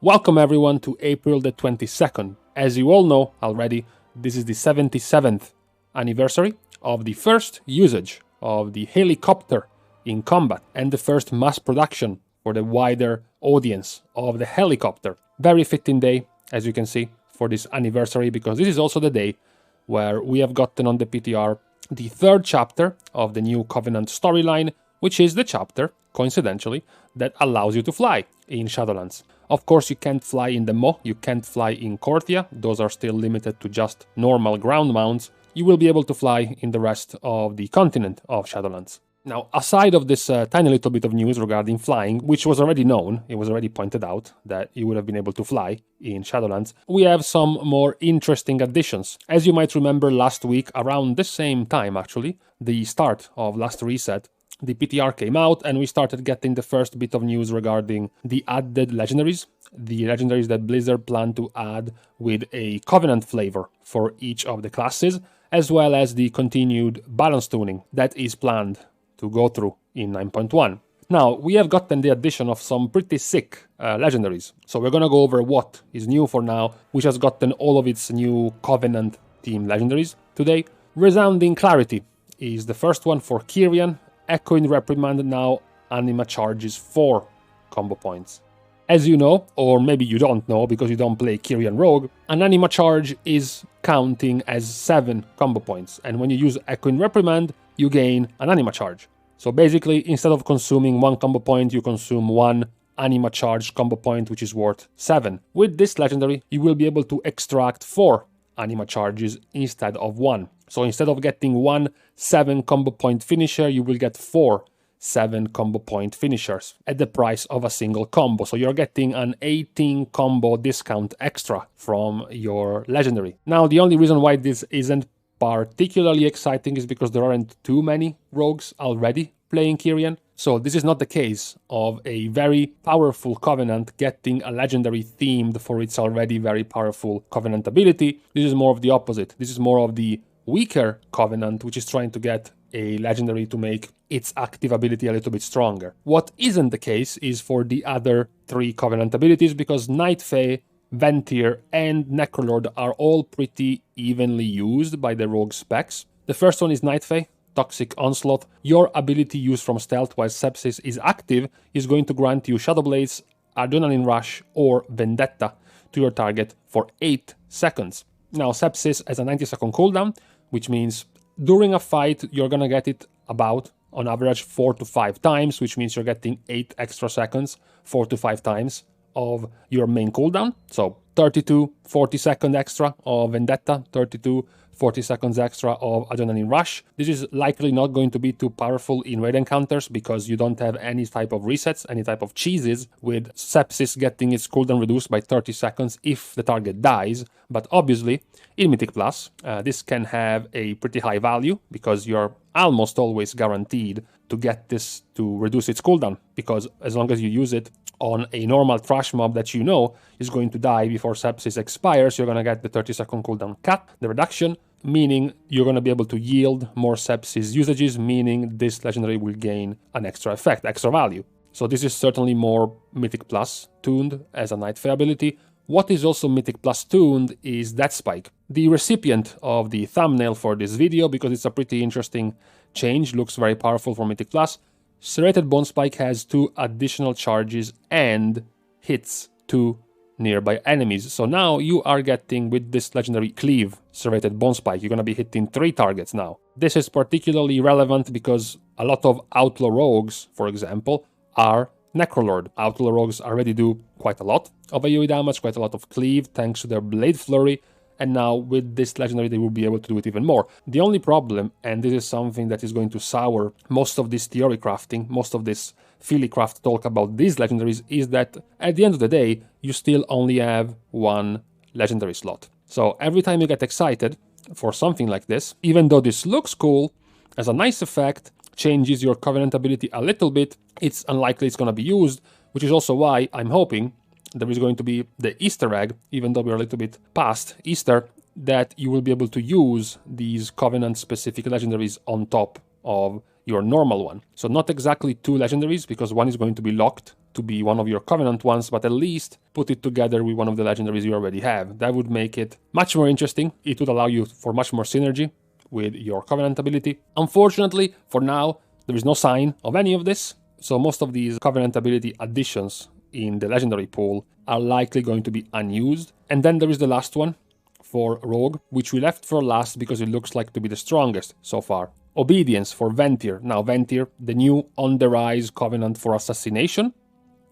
Welcome everyone to April the 22nd. As you all know already, this is the 77th anniversary of the first usage of the helicopter in combat and the first mass production for the wider audience of the helicopter. Very fitting day, as you can see, for this anniversary, because this is also the day where we have gotten on the PTR the third chapter of the new Covenant storyline, which is the chapter, coincidentally, that allows you to fly in Shadowlands. Of course, you can't fly in the Mo, you can't fly in Korthia, those are still limited to just normal ground mounts. You will be able to fly in the rest of the continent of Shadowlands. Now, aside of this tiny little bit of news regarding flying, which was already known, it was already pointed out that you would have been able to fly in Shadowlands, we have some more interesting additions. As you might remember last week, around the same time actually, the start of last reset, the PTR came out and we started getting the first bit of news regarding the added legendaries. The legendaries that Blizzard planned to add with a Covenant flavor for each of the classes, as well as the continued balance tuning that is planned to go through in 9.1. Now, we have gotten the addition of some pretty sick legendaries. So we're going to go over what is new for now, which has gotten all of its new Covenant-themed Legendaries today. Resounding Clarity is the first one for Kyrian. Echoing Reprimand now Anima charges 4 combo points. As you know, or maybe you don't know because you don't play Kyrian Rogue, an Anima charge is counting as 7 combo points, and when you use Echoing Reprimand, you gain an Anima charge. So basically, instead of consuming 1 combo point, you consume 1 Anima charge combo point, which is worth 7. With this legendary, you will be able to extract 4 Anima charges instead of 1. So instead of getting 1 7 combo point finisher, you will get 4 7 combo point finishers at the price of a single combo. So you're getting an 18 combo discount extra from your legendary. Now, the only reason why this isn't particularly exciting is because there aren't too many rogues already playing Kyrian. So this is not the case of a very powerful Covenant getting a legendary themed for its already very powerful Covenant ability. This is more of the opposite. This is more of the weaker Covenant, which is trying to get a legendary to make its active ability a little bit stronger. What isn't the case is for the other 3 Covenant abilities, because Night Fae, Venthyr, and Necrolord are all pretty evenly used by the rogue specs. The first one is Night Fae, Toxic Onslaught. Your ability used from stealth while Sepsis is active is going to grant you Shadow Blades, Adrenaline Rush, or Vendetta to your target for 8 seconds. Now, Sepsis has a 90-second cooldown, which means during a fight, you're gonna get it about, on average, 4 to 5 times, which means you're getting 8 extra seconds, 4 to 5 times of your main cooldown. So 32, 40 second extra of Vendetta, 32, 40 seconds extra of Adrenaline Rush. This is likely not going to be too powerful in raid encounters because you don't have any type of resets, any type of cheeses, with Sepsis getting its cooldown reduced by 30 seconds if the target dies. But obviously, in Mythic Plus, this can have a pretty high value because you're almost always guaranteed to get this to reduce its cooldown, because as long as you use it on a normal trash mob that you know is going to die before Sepsis expires, you're going to get the 30-second cooldown cut, the reduction, meaning you're going to be able to yield more Sepsis usages, meaning this legendary will gain an extra effect, extra value. So this is certainly more Mythic Plus tuned as a Night Fae ability. What is also Mythic Plus tuned is Death Spike, the recipient of the thumbnail for this video, because it's a pretty interesting change, looks very powerful for Mythic Plus. Serrated Bone Spike has 2 additional charges and hits 2 nearby enemies. So now you are getting, with this legendary Cleave Serrated Bone Spike, you're going to be hitting 3 targets now. This is particularly relevant because a lot of Outlaw Rogues, for example, are Necrolord. Outlaw Rogues already do quite a lot of AoE damage, quite a lot of cleave thanks to their Blade Flurry, and now with this legendary they will be able to do it even more. The only problem, and this is something that is going to sour most of this theory crafting, most of this Filicraft talk about these legendaries, is that at the end of the day, you still only have 1 legendary slot. So every time you get excited for something like this, even though this looks cool, as a nice effect, changes your Covenant ability a little bit, it's unlikely it's going to be used, which is also why I'm hoping there is going to be the Easter egg, even though we're a little bit past Easter, that you will be able to use these Covenant-specific legendaries on top of your normal one. So not exactly 2 legendaries, because one is going to be locked to be one of your Covenant ones, but at least put it together with one of the legendaries you already have. That would make it much more interesting. It would allow you for much more synergy with your Covenant ability. Unfortunately, for now, there is no sign of any of this, so most of these Covenant ability additions in the legendary pool are likely going to be unused. And then there is the last one for Rogue, which we left for last because it looks like to be the strongest so far. Obedience for Venthyr. Now Venthyr, the new on-the-rise Covenant for Assassination,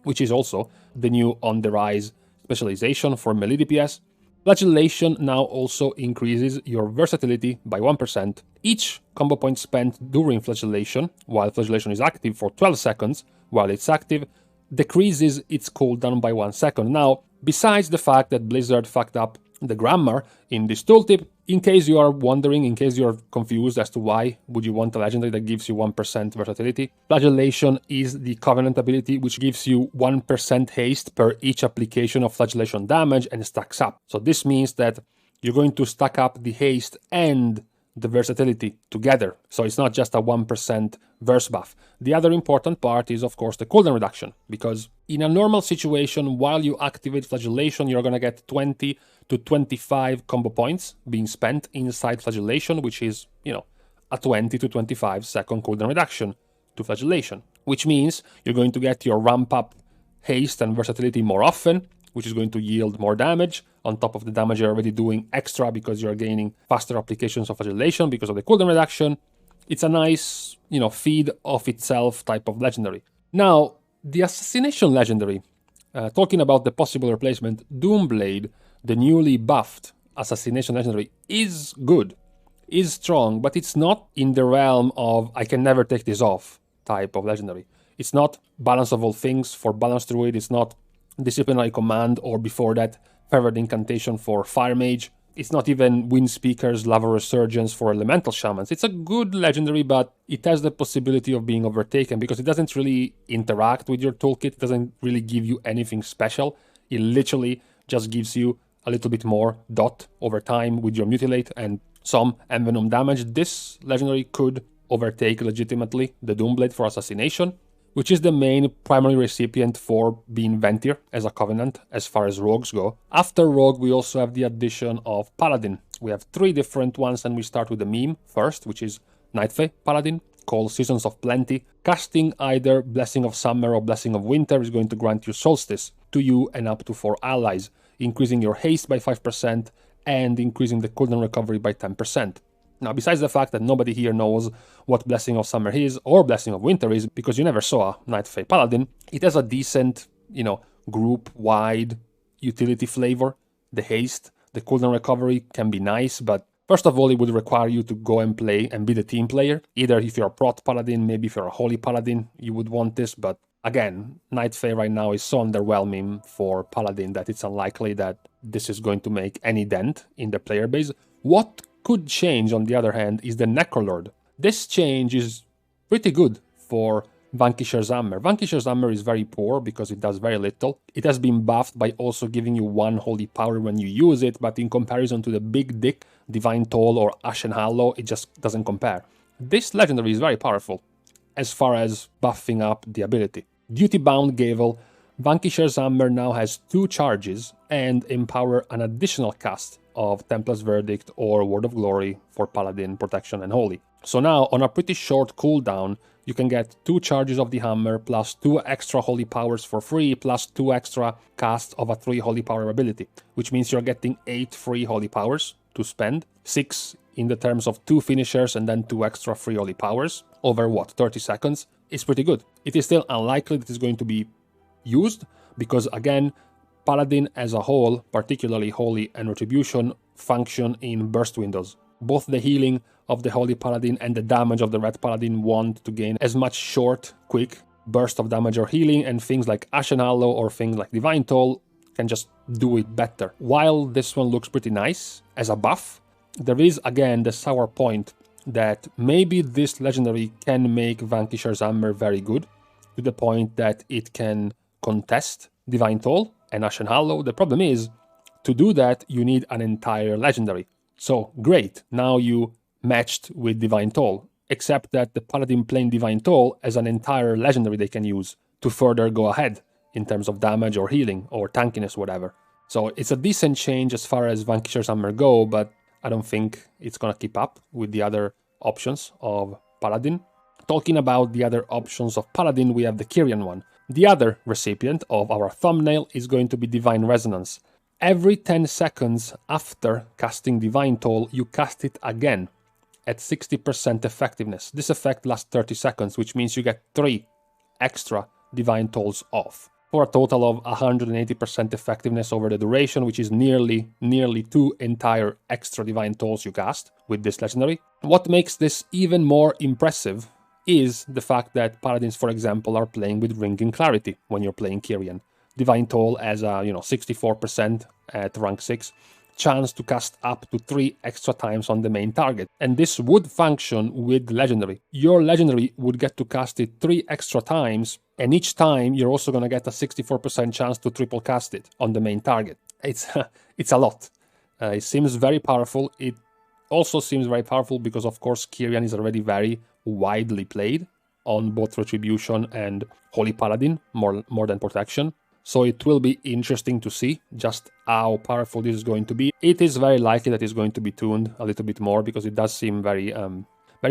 which is also the new on-the-rise specialization for melee DPS. Flagellation now also increases your versatility by 1%. Each combo point spent during Flagellation, while Flagellation is active for 12 seconds, while it's active, decreases its cooldown by 1 second. Now, besides the fact that Blizzard fucked up the grammar in this tooltip, in case you are wondering, in case you are confused as to why would you want a legendary that gives you 1% versatility, Flagellation is the Covenant ability which gives you 1% haste per each application of Flagellation damage and stacks up. So this means that you're going to stack up the haste and the versatility together. So it's not just a 1% verse buff. The other important part is, of course, the cooldown reduction, because in a normal situation, while you activate Flagellation, you're going to get 20 to 25 combo points being spent inside Flagellation, which is, a 20 to 25 second cooldown reduction to Flagellation, which means you're going to get your ramp up haste and versatility more often, which is going to yield more damage on top of the damage you're already doing extra because you're gaining faster applications of Flagellation because of the cooldown reduction. It's a nice, feed off itself type of legendary. Now, the Assassination legendary, talking about the possible replacement, Doomblade, the newly buffed Assassination legendary, is good, is strong, but it's not in the realm of I can never take this off type of legendary. It's not Balance of All Things for Balanced Druid, it's not Disciplinary Command, or before that, Feathered Incantation for Fire Mage. It's not even Wind Speaker's Lava Resurgence for Elemental Shamans. It's a good legendary, but it has the possibility of being overtaken because it doesn't really interact with your toolkit. It doesn't really give you anything special. It literally just gives you a little bit more dot over time with your Mutilate and some Envenom damage. This legendary could overtake legitimately the Doomblade for Assassination, which is the main primary recipient for being Venthyr as a Covenant as far as rogues go. After Rogue, we also have the addition of Paladin. We have 3 different ones, and we start with the meme first, which is Nightfey Paladin, called Seasons of Plenty. Casting either Blessing of Summer or Blessing of Winter is going to grant you Solstice to you and up to 4 allies, increasing your haste by 5% and increasing the cooldown recovery by 10%. Now, besides the fact that nobody here knows what Blessing of Summer is or Blessing of Winter is, because you never saw a Nightfey Paladin, it has a decent, group-wide utility flavor. The haste, the cooldown recovery can be nice, but first of all, it would require you to go and play and be the team player. Either if you're a Prot Paladin, maybe if you're a Holy Paladin, you would want this, but again, Nightfey right now is so underwhelming for Paladin that it's unlikely that this is going to make any dent in the player base. What could change, on the other hand, is the Necrolord. This change is pretty good for Vanquisher's Hammer. Vanquisher's Hammer is very poor because it does very little. It has been buffed by also giving you 1 holy power when you use it, but in comparison to the Big Dick, Divine Toll, or Ashen Hallow, it just doesn't compare. This legendary is very powerful as far as buffing up the ability. Duty-bound Gavel, Vanquisher's Hammer now has 2 charges and empower an additional cast of Templar's Verdict or Word of Glory for Paladin, Protection, and Holy. So now, on a pretty short cooldown, you can get 2 charges of the Hammer plus 2 extra Holy Powers for free plus 2 extra casts of a 3 Holy Power ability, which means you're getting 8 free Holy Powers to spend, 6 in the terms of 2 finishers and then 2 extra free Holy Powers over, 30 seconds. It's pretty good. It is still unlikely that it's going to be used because, again, Paladin as a whole, particularly Holy and Retribution, function in burst windows. Both the healing of the Holy Paladin and the damage of the Red Paladin want to gain as much short, quick burst of damage or healing, and things like Ashen Hallow or things like Divine Toll can just do it better. While this one looks pretty nice as a buff, there is again the sour point that maybe this legendary can make Vanquisher's Hammer very good, to the point that it can contest Divine Toll and Ashen Hallow. The problem is, to do that, you need an entire legendary. So, great, now you matched with Divine Toll, except that the Paladin playing Divine Toll as an entire legendary they can use to further go ahead in terms of damage or healing or tankiness, whatever. So it's a decent change as far as Vanquisher's Hammer go, but I don't think it's gonna keep up with the other options of Paladin. Talking about the other options of Paladin, we have the Kyrian one. The other recipient of our thumbnail is going to be Divine Resonance. Every 10 seconds after casting Divine Toll, you cast it again at 60% effectiveness. This effect lasts 30 seconds, which means you get 3 extra Divine Tolls off, for a total of 180% effectiveness over the duration, which is nearly 2 entire extra Divine Tolls you cast with this legendary. What makes this even more impressive is the fact that Paladins, for example, are playing with Ringing Clarity when you're playing Kyrian. Divine Toll has a 64% at rank 6, chance to cast up to 3 extra times on the main target. And this would function with Legendary. Your Legendary would get to cast it 3 extra times, and each time you're also going to get a 64% chance to triple cast it on the main target. It's a lot. It seems very powerful. It also seems very powerful because, of course, Kyrian is already very widely played on both Retribution and Holy Paladin, more than Protection. So it will be interesting to see just how powerful this is going to be. It is very likely that it's going to be tuned a little bit more because it does seem very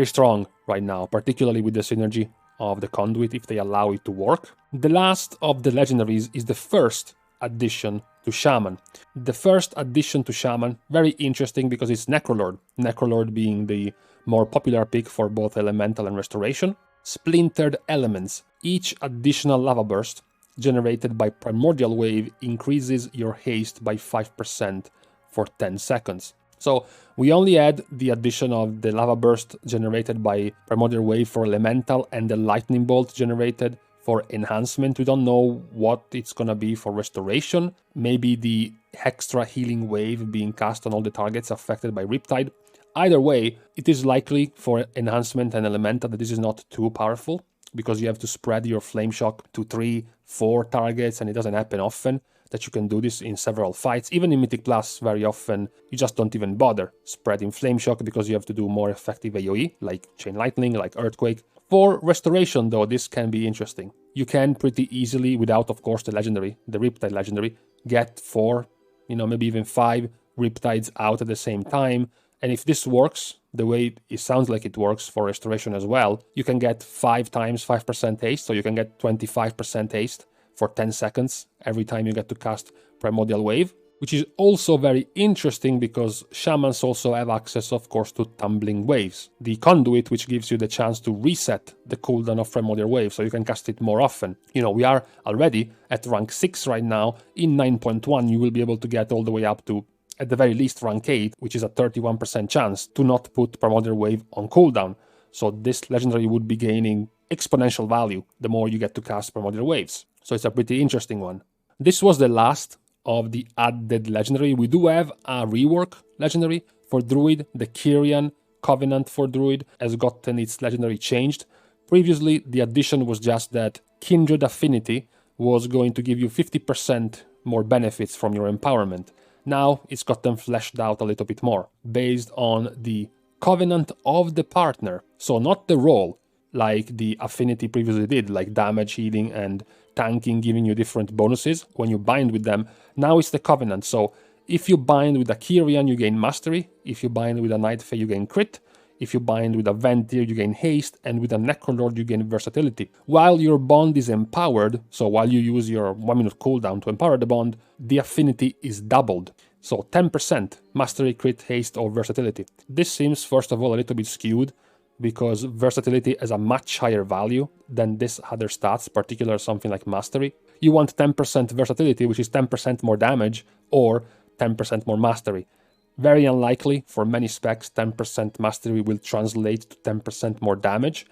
strong right now, particularly with the synergy of the Conduit if they allow it to work. The last of the legendaries is the first addition to Shaman. The first addition to Shaman, very interesting because it's Necrolord. Necrolord being the more popular pick for both Elemental and Restoration. Splintered Elements. Each additional lava burst generated by Primordial Wave increases your haste by 5% for 10 seconds. So we only had the addition of the Lava Burst generated by Primordial Wave for Elemental and the Lightning Bolt generated for Enhancement. We don't know what it's gonna be for Restoration. Maybe the extra Healing Wave being cast on all the targets affected by Riptide. Either way, it is likely for Enhancement and Elemental that this is not too powerful, because you have to spread your Flame Shock to 3-4 targets, and it doesn't happen often that you can do this in several fights. Even in Mythic Plus, very often, you just don't even bother spreading Flame Shock because you have to do more effective AoE, like Chain Lightning, like Earthquake. For Restoration, though, this can be interesting. You can pretty easily, without, of course, the Legendary, the Riptide Legendary, get 4, maybe even 5 Riptides out at the same time. And if this works, the way it sounds like it works for Restoration as well, you can get 5 times 5% haste, so you can get 25% haste for 10 seconds every time you get to cast Primordial Wave, which is also very interesting because Shamans also have access, of course, to Tumbling Waves, the Conduit, which gives you the chance to reset the cooldown of Primordial Wave, so you can cast it more often. We are already at rank 6 right now. In 9.1, you will be able to get all the way up to, at the very least, rank 8, which is a 31% chance to not put Primordial Wave on cooldown. So this legendary would be gaining exponential value the more you get to cast Primordial Waves. So it's a pretty interesting one. This was the last of the added legendary. We do have a rework legendary for Druid. The Kyrian Covenant for Druid has gotten its legendary changed. Previously, the addition was just that Kindred Affinity was going to give you 50% more benefits from your empowerment. Now it's got them fleshed out a little bit more, based on the Covenant of the partner. So not the role, like the Affinity previously did, like damage, healing, and tanking, giving you different bonuses when you bind with them. Now it's the Covenant. So if you bind with a Kyrian, you gain Mastery. If you bind with a Night Fae, you gain Crit. If you bind with a Venthyr, you gain Haste, and with a Necrolord, you gain Versatility. While your bond is empowered, so while you use your 1-minute cooldown to empower the bond, the affinity is doubled. So 10% Mastery, Crit, Haste, or Versatility. This seems, first of all, a little bit skewed, because Versatility has a much higher value than this other stats, particularly something like Mastery. You want 10% Versatility, which is 10% more damage, or 10% more Mastery. Very unlikely for many specs, 10% Mastery will translate to 10% more damage,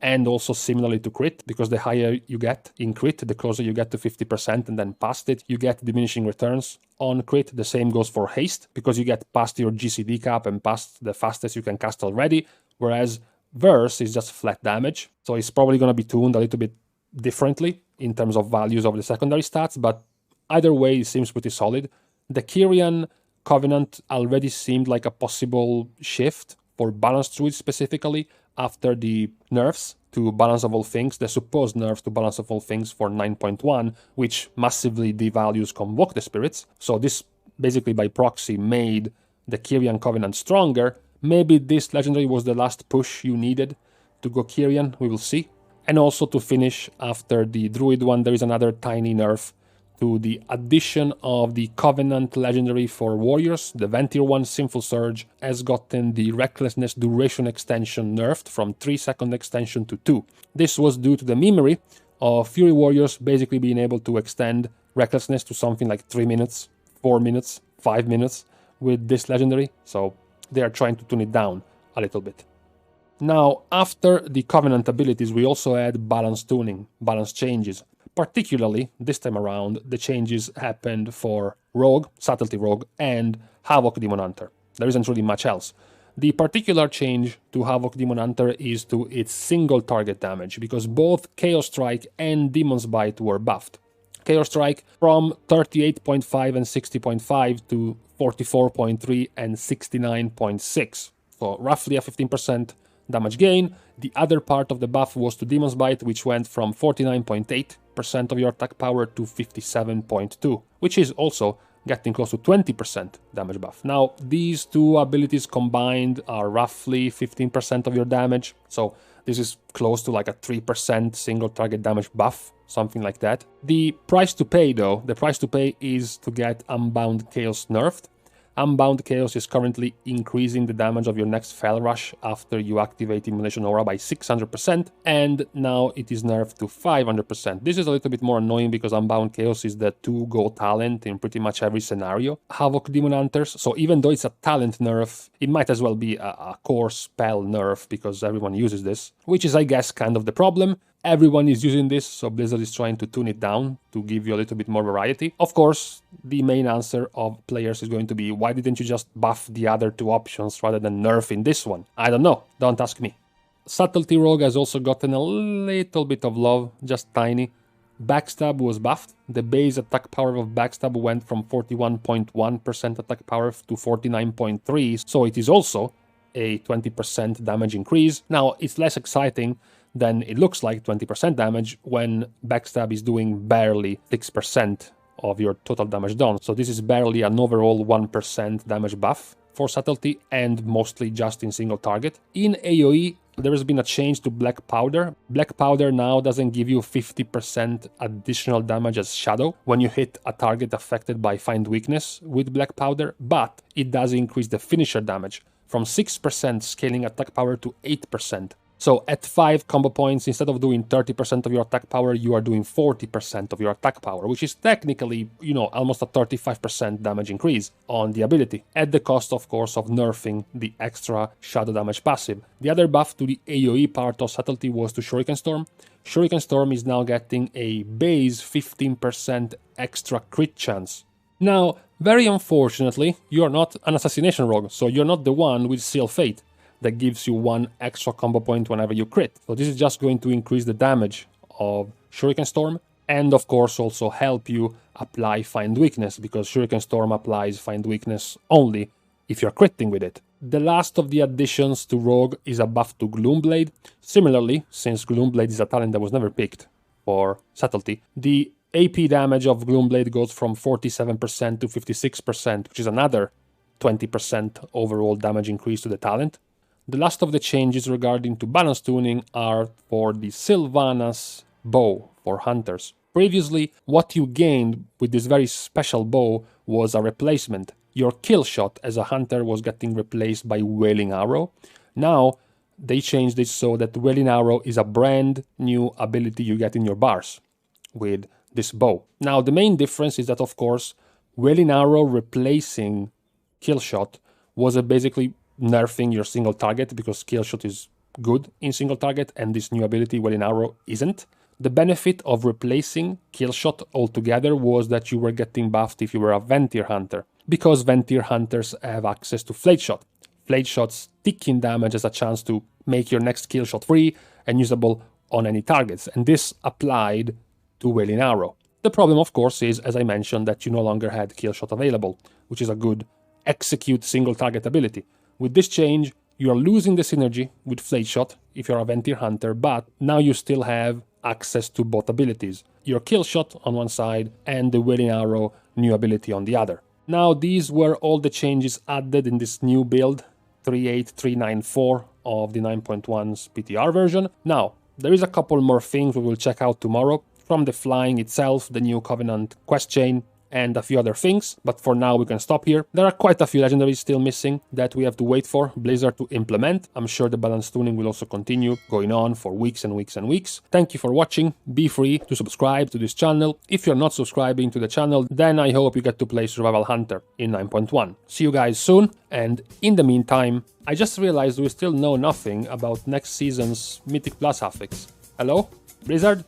and also similarly to Crit, because the higher you get in Crit, the closer you get to 50%, and then past it, you get diminishing returns on Crit. The same goes for Haste, because you get past your GCD cap and past the fastest you can cast already, whereas Verse is just flat damage, so it's probably going to be tuned a little bit differently in terms of values of the secondary stats, but either way, it seems pretty solid. The Kyrian Covenant already seemed like a possible shift for Balanced Druid specifically. after the nerfs to Balance of All Things, the supposed nerfs to Balance of All Things for 9.1, which massively devalues Convoke the Spirits. So this basically by proxy made the Kyrian Covenant stronger. Maybe this legendary was the last push you needed to go Kyrian, we will see. And also to finish, after the Druid one, there is another tiny nerf to the addition of the Covenant legendary for warriors. The Venthyr one, Sinful Surge, has gotten the Recklessness duration extension nerfed from 3-second extension to 2. This was due to the memory of Fury warriors basically being able to extend Recklessness to something like 3 minutes, 4 minutes, 5 minutes with this legendary, so they are trying to tune it down a little bit. Now, after the Covenant abilities, we also had balance tuning, balance changes. Particularly, this time around, the changes happened for Rogue, Subtlety Rogue, and Havoc Demon Hunter. There isn't really much else. The particular change to Havoc Demon Hunter is to its single target damage, because both Chaos Strike and Demon's Bite were buffed. Chaos Strike from 38.5 and 60.5 to 44.3 and 69.6. So roughly a 15% damage gain. The other part of the buff was to Demon's Bite, which went from 49.8% of your attack power to 57.2, which is also getting close to 20% damage buff. Now, these two abilities combined are roughly 15% of your damage, so this is close to like a 3% single target damage buff, something like that. The price to pay, though, the price to pay is to get Unbound Chaos nerfed. Unbound Chaos is currently increasing the damage of your next Fel Rush after you activate Immolation Aura by 600%, and now it is nerfed to 500%. This is a little bit more annoying because Unbound Chaos is the 2-go talent in pretty much every scenario. Havoc Demon Hunters, so even though it's a talent nerf, it might as well be a core spell nerf because everyone uses this, which is, I guess, kind of the problem. Everyone is using this, so Blizzard is trying to tune it down to give you a little bit more variety. Of course, the main answer of players is going to be, why didn't you just buff the other two options rather than nerfing this one? I don't know, don't ask me. Subtlety Rogue has also gotten a little bit of love, just tiny. Backstab was buffed. The base attack power of Backstab went from 41.1% attack power to 49.3%, so it is also a 20% damage increase. Now, it's less exciting than it looks like, 20% damage, when Backstab is doing barely 6% of your total damage done. So this is barely an overall 1% damage buff for Subtlety, and mostly just in single target. In AoE, there has been a change to Black Powder. Black Powder now doesn't give you 50% additional damage as Shadow when you hit a target affected by Find Weakness with Black Powder, but it does increase the finisher damage from 6% scaling attack power to 8%. So at 5 combo points, instead of doing 30% of your attack power, you are doing 40% of your attack power, which is technically, almost a 35% damage increase on the ability, at the cost, of course, of nerfing the extra shadow damage passive. The other buff to the AoE part of Subtlety was to Shuriken Storm. Shuriken Storm is now getting a base 15% extra crit chance. Now, very unfortunately, you're not an Assassination Rogue, so you're not the one with Seal Fate that gives you 1 extra combo point whenever you crit. So this is just going to increase the damage of Shuriken Storm, and of course also help you apply Find Weakness, because Shuriken Storm applies Find Weakness only if you're critting with it. The last of the additions to Rogue is a buff to Gloomblade. Similarly, since Gloomblade is a talent that was never picked for Subtlety, the AP damage of Gloomblade goes from 47% to 56%, which is another 20% overall damage increase to the talent. The last of the changes regarding to balance tuning are for the Sylvanas bow for hunters. Previously, what you gained with this very special bow was a replacement. Your kill shot as a hunter was getting replaced by Wailing Arrow. Now, they changed it so that Wailing Arrow is a brand new ability you get in your bars with this bow. Now, the main difference is that, of course, Wailing Arrow replacing kill shot was basically nerfing your single target, because kill shot is good in single target and this new ability, Wailing Arrow, isn't. The benefit of replacing kill shot altogether was that you were getting buffed if you were a Venthyr hunter, because Venthyr hunters have access to Flade Shot. Flade Shot's ticking damage has a chance to make your next kill shot free and usable on any targets, and this applied to Wailing Arrow. The problem, of course, is, as I mentioned, that you no longer had kill shot available, which is a good execute single target ability. With this change, You are losing the synergy with Flayed Shot if you're a Venthyr Hunter, but now you still have access to both abilities. Your Kill Shot on one side and the Wailing Arrow new ability on the other. Now these were all the changes added in this new build, 38394 of the 9.1's PTR version. Now, there is a couple more things we will check out tomorrow, from the flying itself, the new Covenant quest chain, and a few other things, but for now we can stop here. There are quite a few legendaries still missing that we have to wait for Blizzard to implement. I'm sure the balance tuning will also continue going on for weeks and weeks and weeks. Thank you for watching. Be free to subscribe to this channel. If you're not subscribing to the channel, then I hope you get to play Survival Hunter in 9.1. See you guys soon, and in the meantime, I just realized we still know nothing about next season's Mythic Plus affix. Hello? Blizzard?